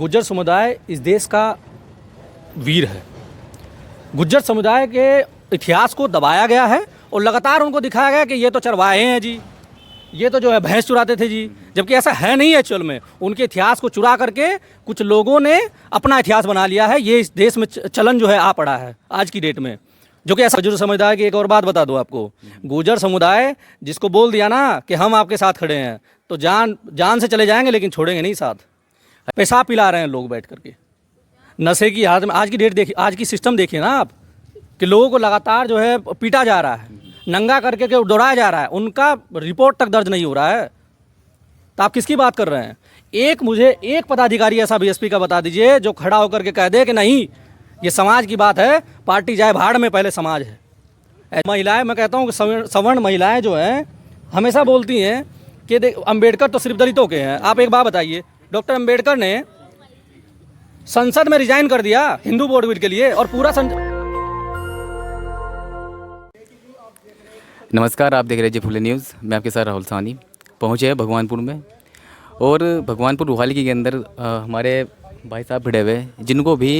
गुज्जर समुदाय इस देश का वीर है। गुज्जर समुदाय के इतिहास को दबाया गया है और लगातार उनको दिखाया गया कि ये तो चरवाहे हैं जी, ये तो जो है भैंस चुराते थे जी, जबकि ऐसा है नहीं है। एक्चुअल में उनके इतिहास को चुरा करके कुछ लोगों ने अपना इतिहास बना लिया है। ये इस देश में चलन जो है आ पड़ा है आज की डेट में, जो कि ऐसा गुज्जर समुदाय की एक और बात बता दूं आपको, गुज्जर समुदाय जिसको बोल दिया ना कि हम आपके साथ खड़े हैं तो जान से चले जाएंगे, लेकिन छोड़ेंगे नहीं साथ। पेशाब पिला रहे हैं लोग बैठ करके, नशे की हालत में। आज की डेट देखिए, आज की सिस्टम देखिए ना आप, कि लोगों को लगातार जो है पीटा जा रहा है, नंगा करके के दौड़ाया जा रहा है, उनका रिपोर्ट तक दर्ज नहीं हो रहा है। तो आप किसकी बात कर रहे हैं? मुझे एक पदाधिकारी ऐसा बीएसपी का बता दीजिए जो खड़ा होकर के कह दे कि नहीं ये समाज की बात है, पार्टी जाए भाड़ में, पहले समाज है। महिलाएं, मैं कहता हूँ कि सवर्ण महिलाएं जो हैं हमेशा बोलती हैं कि अम्बेडकर तो सिर्फ दलितों के हैं। आप एक बात बताइए, डॉक्टर अम्बेडकर ने संसद में रिजाइन कर दिया हिंदू बोर्ड बिल के लिए और पूरा नमस्कार, आप देख रहे हैं फुले न्यूज़। मैं आपके साथ राहुल सानी पहुँचे हैं भगवानपुर में, और भगवानपुर रोहाली के अंदर हमारे भाई साहब भिड़े हुए, जिनको भी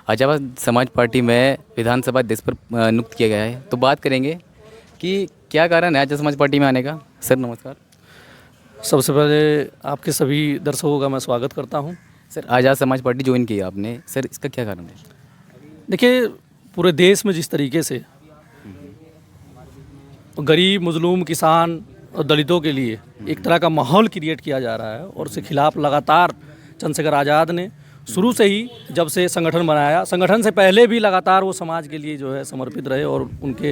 आजाद समाज पार्टी में विधानसभा अध्यक्ष पर नियुक्त किया गया है। तो बात करेंगे कि क्या कारण है आजाद समाज पार्टी में आने का। सर नमस्कार। सबसे पहले आपके सभी दर्शकों का मैं स्वागत करता हूं। Sir, Azad Samaj party join की आपने, सर इसका क्या कारण है? देखिए, पूरे देश में जिस तरीके से गरीब, मजलूम, किसान और दलितों के लिए एक तरह का माहौल क्रिएट किया जा रहा है, और उसके खिलाफ लगातार चंद्रशेखर आज़ाद ने शुरू से ही, जब से संगठन बनाया, संगठन से पहले भी लगातार वो समाज के लिए जो है समर्पित रहे और उनके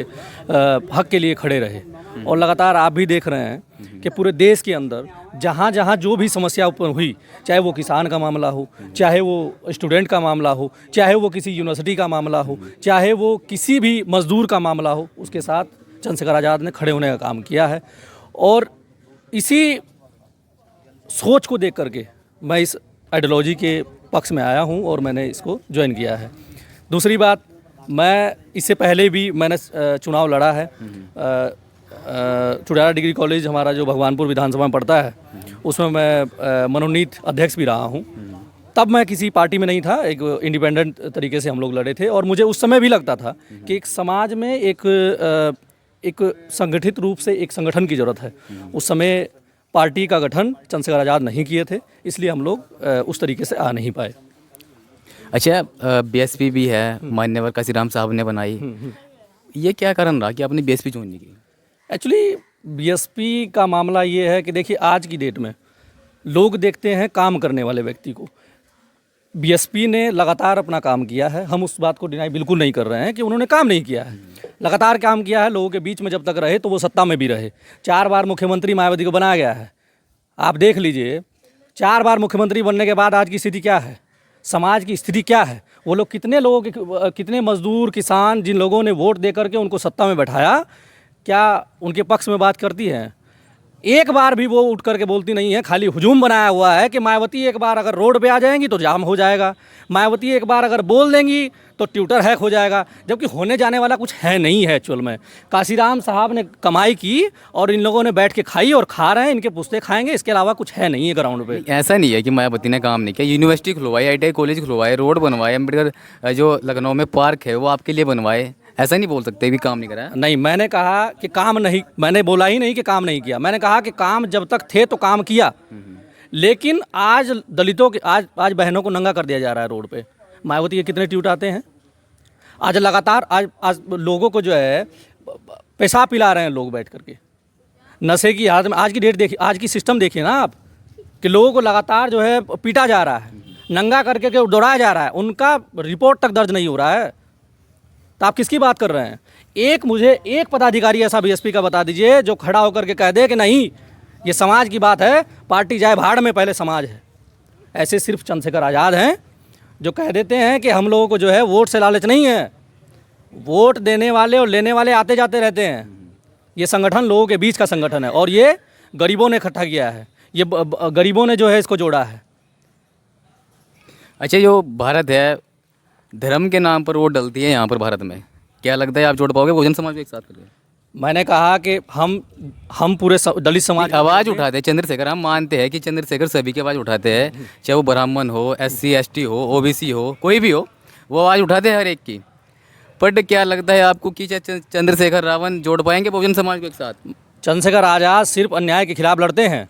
हक के लिए खड़े रहे। और लगातार आप भी देख रहे हैं कि पूरे देश के अंदर जहाँ जहाँ जो भी समस्या उत्पन्न हुई, चाहे वो किसान का मामला हो, चाहे वो स्टूडेंट का मामला हो, चाहे वो किसी यूनिवर्सिटी का मामला हो, चाहे वो किसी भी मजदूर का मामला हो, उसके साथ चंद्रशेखर आज़ाद ने खड़े होने का काम किया है। और इसी सोच को देख करके मैं इस आइडियोलॉजी के पक्ष में आया हूं और मैंने इसको ज्वाइन किया है। दूसरी बात, मैं इससे पहले भी मैंने चुनाव लड़ा है। चुड़ैला डिग्री कॉलेज हमारा जो भगवानपुर विधानसभा में पड़ता है, उसमें मैं मनोनीत अध्यक्ष भी रहा हूं। तब मैं किसी पार्टी में नहीं था, एक इंडिपेंडेंट तरीके से हम लोग लड़े थे। और मुझे उस समय भी लगता था कि एक समाज में एक संगठित रूप से एक संगठन की ज़रूरत है। उस समय पार्टी का गठन चंद्रशेखर आज़ाद नहीं किए थे, इसलिए हम लोग उस तरीके से आ नहीं पाए। अच्छा, बीएसपी भी है, मान्यवर काशीराम साहब ने बनाई, ये क्या कारण रहा कि आपने बीएसपी ज्वाइन नहीं की? एक्चुअली बीएसपी का मामला ये है कि देखिए, आज की डेट में लोग देखते हैं काम करने वाले व्यक्ति को। बीएसपी ने लगातार अपना काम किया है, हम उस बात को डिनाई बिल्कुल नहीं कर रहे हैं कि उन्होंने काम नहीं किया है। लगातार काम किया है, लोगों के बीच में जब तक रहे तो वो सत्ता में भी रहे। 4 बार मुख्यमंत्री मायावती को बनाया गया है। आप देख लीजिए, 4 बार मुख्यमंत्री बनने के बाद आज की स्थिति क्या है, समाज की स्थिति क्या है। वो लोग कितने मजदूर, किसान, जिन लोगों ने वोट दे करके उनको सत्ता में बैठाया, क्या उनके पक्ष में बात करती हैं? एक बार भी वो उठ करके बोलती नहीं है। खाली हुजूम बनाया हुआ है कि मायावती एक बार अगर रोड पे आ जाएंगी तो जाम हो जाएगा, मायावती एक बार अगर बोल देंगी तो ट्विटर हैक हो जाएगा, जबकि होने जाने वाला कुछ है नहीं है। एक्चुअल में काशीराम साहब ने कमाई की और इन लोगों ने बैठ के खाई और खा रहे हैं, इनके पुश्ते खाएंगे, इसके अलावा कुछ है नहीं है ग्राउंड पे। ऐसा नहीं है कि मायावती ने काम नहीं किया। यूनिवर्सिटी खुलवाई, ITI कॉलेज खुलवाए, रोड बनवाए, अम्बेडकर जो लखनऊ में पार्क है वो आपके लिए बनवाए। ऐसा नहीं बोल सकते भी काम नहीं करा। नहीं, मैंने कहा कि काम नहीं, मैंने बोला ही नहीं कि काम नहीं किया। मैंने कहा कि काम जब तक थे तो काम किया, लेकिन आज दलितों के आज बहनों को नंगा कर दिया जा रहा है रोड पे। मायावती के कितने ट्वीट आते हैं आज लगातार। आज लोगों को जो है पेशाब पिला रहे हैं लोग बैठ करके, नशे की हालत में। आज की डेट देखिए, आज की सिस्टम देखिए ना आप, कि लोगों को लगातार जो है पीटा जा रहा है, नंगा करके के दौड़ाया जा रहा है, उनका रिपोर्ट तक दर्ज नहीं हो रहा है। तो आप किसकी बात कर रहे हैं? मुझे एक पदाधिकारी ऐसा बीएसपी का बता दीजिए जो खड़ा होकर के कह दे कि नहीं ये समाज की बात है, पार्टी जाए भाड़ में, पहले समाज है। ऐसे सिर्फ चंद्रशेखर आज़ाद हैं जो कह देते हैं कि हम लोगों को जो है वोट से लालच नहीं है। वोट देने वाले और लेने वाले आते जाते रहते हैं। ये संगठन लोगों के बीच का संगठन है और ये गरीबों ने इकट्ठा किया है, ये गरीबों ने जो है इसको जोड़ा है। अच्छा, जो भारत है, धर्म के नाम पर वोट डलती है यहाँ पर भारत में, क्या लगता है आप जोड़ पाओगे बहुजन समाज को एक साथ करके? मैंने कहा कि हम पूरे दलित समाज आवाज़ उठाते हैं चंद्रशेखर, हम मानते हैं कि चंद्रशेखर सभी की आवाज़ उठाते हैं, चाहे वो ब्राह्मण हो, SC ST हो, OBC हो, कोई भी हो, वो आवाज़ उठाते हैं हर एक की। बट क्या लगता है आपको कि चंद्रशेखर रावण जोड़ पाएंगे बहुजन समाज को एक साथ? चंद्रशेखर आज़ाद सिर्फ अन्याय के खिलाफ लड़ते हैं।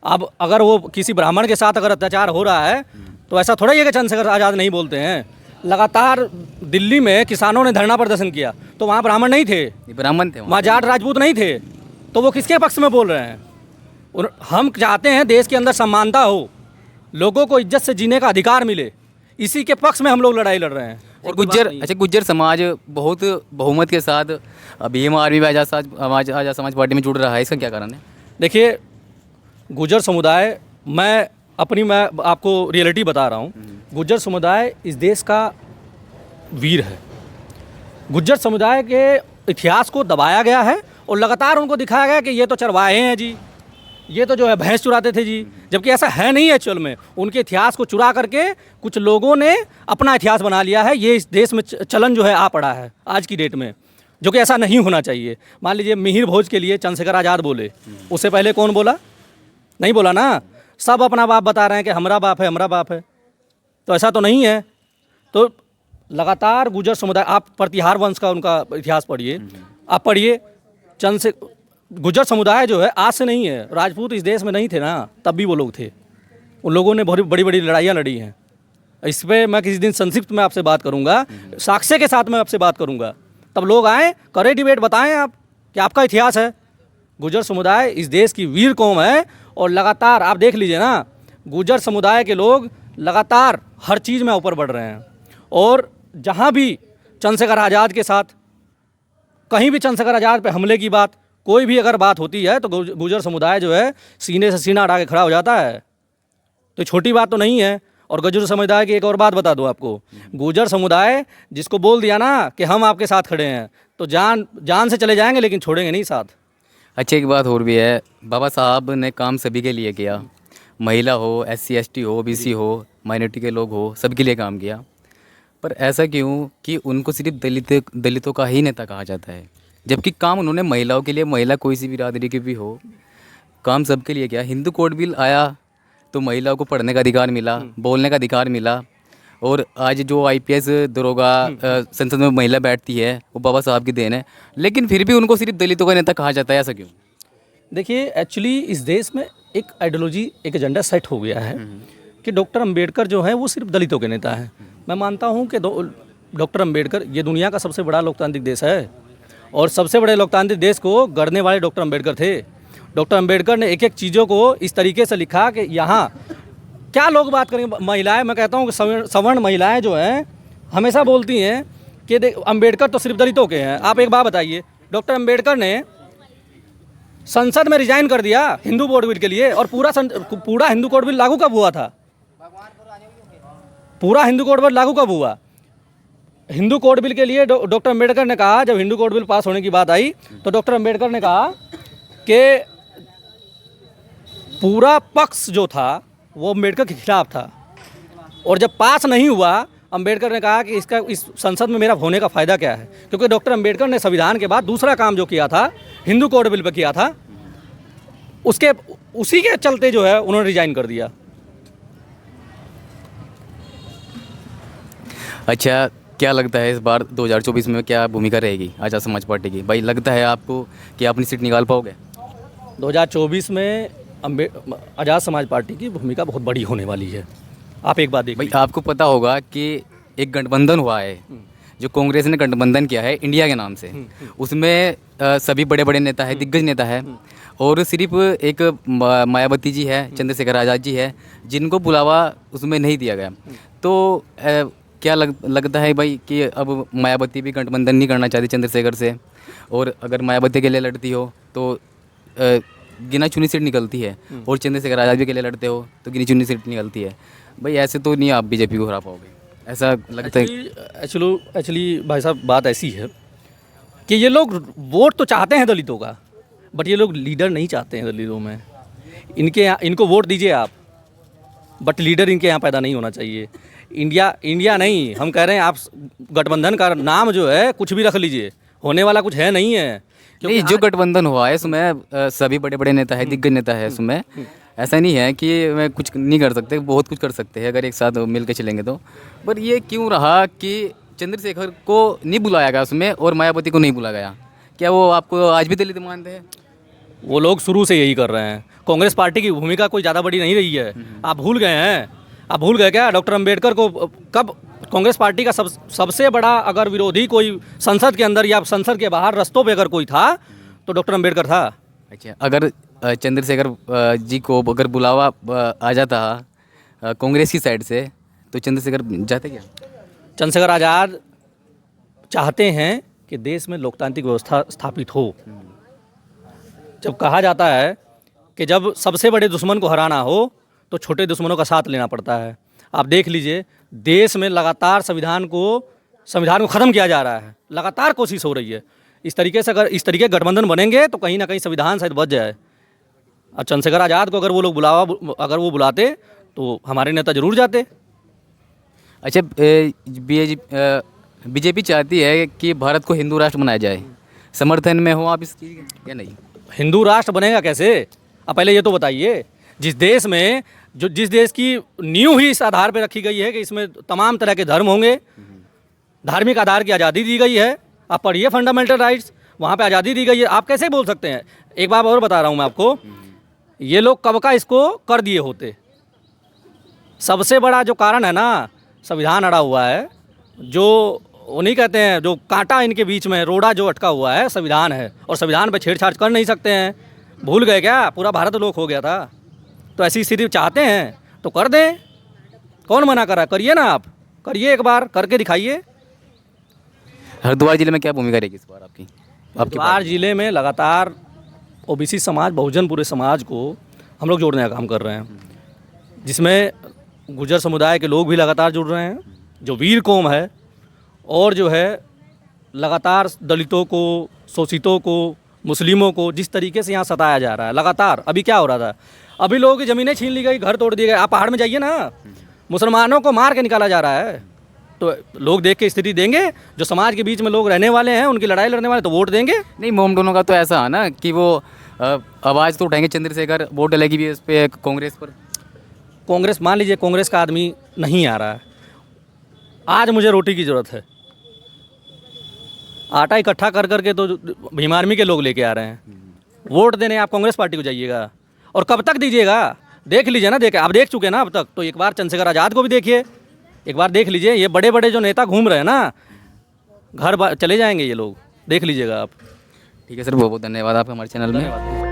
अब अगर वो किसी ब्राह्मण के साथ अगर अत्याचार हो रहा है तो ऐसा थोड़ा ही है कि चंद्रशेखर आज़ाद नहीं बोलते हैं। लगातार दिल्ली में किसानों ने धरना प्रदर्शन किया तो वहाँ ब्राह्मण नहीं थे, ब्राह्मण थे वहाँ जाट राजपूत नहीं थे, तो वो किसके पक्ष में बोल रहे हैं? हम चाहते हैं देश के अंदर समानता हो, लोगों को इज्जत से जीने का अधिकार मिले, इसी के पक्ष में हम लोग लड़ाई लड़ रहे हैं। और गुज्जर समाज बहुत बहुमत के साथ भीम आर्मी भी आज़ाद समाज पार्टी में जुड़ रहा है, इसका क्या कारण है? देखिए, गुज्जर समुदाय, मैं आपको रियलिटी बता रहा हूँ। गुज्जर समुदाय इस देश का वीर है। गुज्जर समुदाय के इतिहास को दबाया गया है और लगातार उनको दिखाया गया कि ये तो चरवाहे हैं जी, ये तो जो है भैंस चुराते थे जी, जबकि ऐसा है नहीं है। एक्चुअल में उनके इतिहास को चुरा करके कुछ लोगों ने अपना इतिहास बना लिया है। ये इस देश में चलन जो है आ पड़ा है आज की डेट में, जो कि ऐसा नहीं होना चाहिए। मान लीजिए मिहिर भोज के लिए चंद्रशेखर आज़ाद बोले, उससे पहले कौन बोला? नहीं बोला ना। सब अपना बाप बता रहे हैं कि हमारा बाप है, हमारा बाप है, तो ऐसा तो नहीं है। तो लगातार गुज्जर समुदाय, आप प्रतिहार वंश का उनका इतिहास पढ़िए, आप पढ़िए। गुज्जर समुदाय जो है आज से नहीं है। राजपूत इस देश में नहीं थे ना, तब भी वो लोग थे। उन लोगों ने बहुत बड़ी बड़ी लड़ाइयाँ लड़ी हैं। इस पर मैं किसी दिन संक्षिप्त में आपसे बात करूँगा, साक्ष्य के साथ मैं आपसे बात करूँगा, तब लोग आएँ, करें डिबेट, बताएं आप कि आपका इतिहास है। गुज्जर समुदाय इस देश की वीर कौम है और लगातार आप देख लीजिए ना, गुज्जर समुदाय के लोग लगातार हर चीज़ में ऊपर बढ़ रहे हैं। और जहाँ भी चंद्रशेखर आज़ाद के साथ, कहीं भी चंद्रशेखर आज़ाद पे हमले की बात, कोई भी अगर बात होती है तो गुज्जर समुदाय जो है सीने से सीना हटा के खड़ा हो जाता है। तो छोटी बात तो नहीं है। और गुज्जर समुदाय की एक और बात बता दूं आपको, गुज्जर समुदाय जिसको बोल दिया ना कि हम आपके साथ खड़े हैं, तो जान से चले जाएंगे, लेकिन छोड़ेंगे नहीं साथ। अच्छा, एक बात और भी है, बाबा साहब ने काम सभी के लिए किया, महिला हो, SC ST हो, OBC हो, माइनॉरिटी के लोग हो, सबके लिए काम किया। पर ऐसा क्यों कि उनको सिर्फ दलितों का ही नेता कहा जाता है, जबकि काम उन्होंने महिलाओं के लिए, महिला कोई सी बिरादरी की भी हो, काम सबके लिए किया। हिंदू कोड बिल आया तो महिलाओं को पढ़ने का अधिकार मिला, बोलने का अधिकार मिला, और आज जो IPS दरोगा संसद में महिला बैठती है वो बाबा साहब की देन है। लेकिन फिर भी उनको सिर्फ दलितों का नेता कहा जाता है, ऐसा क्यों? देखिए, एक्चुअली इस देश में एक आइडियोलॉजी, एक एजेंडा सेट हो गया है कि डॉक्टर अंबेडकर जो है वो सिर्फ दलितों के नेता हैं। मैं मानता हूँ कि डॉक्टर अंबेडकर, ये दुनिया का सबसे बड़ा लोकतांत्रिक देश है और सबसे बड़े लोकतांत्रिक देश को गढ़ने वाले डॉक्टर अंबेडकर थे। डॉक्टर अंबेडकर ने एक एक चीज़ों को इस तरीके से लिखा कि यहाँ क्या लोग बात करेंगे, महिलाएं, मैं कहता हूँ कि सवर्ण महिलाएं जो हैं हमेशा बोलती हैं कि अंबेडकर तो सिर्फ दलितों के हैं। आप एक बात बताइए, डॉक्टर अंबेडकर ने संसद में रिजाइन कर दिया हिंदू कोड बिल के लिए, और पूरा हिंदू कोड बिल लागू कब हुआ था? पूरा हिंदू कोड बिल लागू कब हुआ? हिंदू कोड बिल के लिए डॉक्टर अंबेडकर ने कहा, जब हिंदू कोड बिल पास होने की बात आई तो डॉक्टर अंबेडकर ने कहा कि पूरा पक्ष जो था वो अंबेडकर के खिलाफ था, और जब पास नहीं हुआ अंबेडकर ने कहा कि इस संसद में मेरा होने का फ़ायदा क्या है, क्योंकि डॉक्टर अंबेडकर ने संविधान के बाद दूसरा काम जो किया था हिंदू कोड बिल पर किया था, उसी के चलते जो है उन्होंने रिजाइन कर दिया। अच्छा, क्या लगता है इस बार 2024 में क्या भूमिका रहेगी आज़ाद समाज पार्टी की? भाई, लगता है आपको कि आप अपनी सीट निकाल पाओगे? 2024 में आज़ाद समाज पार्टी की भूमिका बहुत बड़ी होने वाली है। आप एक बात देखिए भाई, आपको पता होगा कि एक गठबंधन हुआ है, जो कांग्रेस ने गठबंधन किया है इंडिया के नाम से, उसमें सभी बड़े बड़े नेता है, दिग्गज नेता है, और सिर्फ एक मायावती जी है, चंद्रशेखर आज़ाद जी है, जिनको बुलावा उसमें नहीं दिया गया। तो क्या लगता है भाई कि अब मायावती भी गठबंधन नहीं करना चाहती चंद्रशेखर से, और अगर मायावती के लिए लड़ती हो तो गिना चुनी सीट निकलती है, और चंद्रशेखर आज़ाद भी के लिए लड़ते हो तो गिनी चुनी सीट निकलती है। भाई, ऐसे तो नहीं आप बीजेपी को हरा पाओगे, ऐसा लगता है? एक्चुअली भाई साहब, बात ऐसी है कि ये लोग वोट तो चाहते हैं दलितों का, बट ये लोग लीडर नहीं चाहते हैं दलितों में। इनको वोट दीजिए आप, बट लीडर इनके यहाँ पैदा नहीं होना चाहिए। इंडिया नहीं, हम कह रहे हैं आप गठबंधन का नाम जो है कुछ भी रख लीजिए, होने वाला कुछ है नहीं है। नहीं, जो गठबंधन हुआ है उसमें सभी बड़े बड़े नेता है, दिग्गज नेता है उसमें। ऐसा नहीं है कि मैं कुछ नहीं कर सकते, बहुत कुछ कर सकते हैं अगर एक साथ मिल के चलेंगे तो। पर ये क्यों रहा कि चंद्रशेखर को नहीं बुलाया गया उसमें और मायावती को नहीं बुलाया गया? क्या वो आपको आज भी दलित मानते हैं? वो लोग शुरू से यही कर रहे हैं। कांग्रेस पार्टी की भूमिका कोई ज़्यादा बड़ी नहीं रही है। आप भूल गए हैं? आप भूल गए क्या? डॉक्टर अंबेडकर को कब कांग्रेस पार्टी का सबसे बड़ा अगर विरोधी कोई संसद के अंदर या संसद के बाहर रस्तों पे अगर कोई था तो डॉक्टर अंबेडकर था। अच्छा, अगर चंद्रशेखर जी को अगर बुलावा आ जाता कांग्रेस की साइड से तो चंद्रशेखर जाते क्या? चंद्रशेखर आज़ाद चाहते हैं कि देश में लोकतांत्रिक व्यवस्था स्थापित हो। जब कहा जाता है कि जब सबसे बड़े दुश्मन को हराना हो तो छोटे दुश्मनों का साथ लेना पड़ता है। आप देख लीजिए, देश में लगातार संविधान को ख़त्म किया जा रहा है, लगातार कोशिश हो रही है। इस तरीके से अगर इस तरीके गठबंधन बनेंगे तो कहीं ना कहीं संविधान शायद बच जाए। और चंद्रशेखर आज़ाद को अगर वो लोग अगर वो बुलाते तो हमारे नेता जरूर जाते। अच्छा, बीजेपी चाहती है कि भारत को हिंदू राष्ट्र बनाया जाए, समर्थन में हो आप इसकी या नहीं? हिंदू राष्ट्र बनेगा कैसे? अब पहले ये तो बताइए, जिस देश की नींव ही इस आधार पर रखी गई है कि इसमें तमाम तरह के धर्म होंगे, धार्मिक आधार की आज़ादी दी गई है। आप पढ़िए फंडामेंटल राइट्स, वहाँ पे आज़ादी दी गई है। आप कैसे बोल सकते हैं? एक बात और बता रहा हूँ मैं आपको, ये लोग कब का इसको कर दिए होते। सबसे बड़ा जो कारण है ना, संविधान अड़ा हुआ है। जो उन्हीं कहते हैं, जो कांटा इनके बीच में रोड़ा जो अटका हुआ है संविधान है, और संविधान पे छेड़छाड़ कर नहीं सकते हैं। भूल गए क्या? पूरा भारत लोक हो गया था। तो ऐसी स्थिति चाहते हैं तो कर दें, कौन मना कर रहा है? करिए ना, आप करिए, एक बार करके दिखाइए। हरिद्वार जिले में क्या भूमिका रहेगी इस बार आपकी? हरिद्वार जिले में लगातार ओबीसी समाज, बहुजन पूरे समाज को हम लोग जोड़ने का काम कर रहे हैं, जिसमें गुर्जर समुदाय के लोग भी लगातार जुड़ रहे हैं, जो वीर कौम है, और जो है लगातार दलितों को, शोषितों को, मुस्लिमों को जिस तरीके से यहाँ सताया जा रहा है लगातार। अभी क्या हो रहा था? अभी लोगों की ज़मीनें छीन ली गई, घर तोड़ दिए गए। आप पहाड़ में जाइए ना, मुसलमानों को मार के निकाला जा रहा है। तो लोग देख के स्थिति देंगे, जो समाज के बीच में लोग रहने वाले हैं, उनकी लड़ाई लड़ने वाले, तो वोट देंगे। नहीं, मोम दोनों का तो ऐसा है ना कि वो आवाज़ तो उठाएंगे चंद्रशेखर, वोट डलेगी भी इस पे कांग्रेस पर। कांग्रेस, मान लीजिए कांग्रेस का आदमी नहीं आ रहा है, आज मुझे रोटी की ज़रूरत है, आटा इकट्ठा कर करके तो भीम आर्मी के लोग लेके आ रहे हैं, वोट देने आप कांग्रेस पार्टी को जाइएगा। और कब तक दीजिएगा? देख लीजिए ना, आप देख चुके ना अब तक, तो एक बार चंद्रशेखर आज़ाद को भी देखिए, एक बार देख लीजिए। ये बड़े बड़े जो नेता घूम रहे हैं ना, घर चले जाएंगे ये लोग, देख लीजिएगा आप। ठीक है सर, बहुत बहुत धन्यवाद आपका हमारे चैनल में।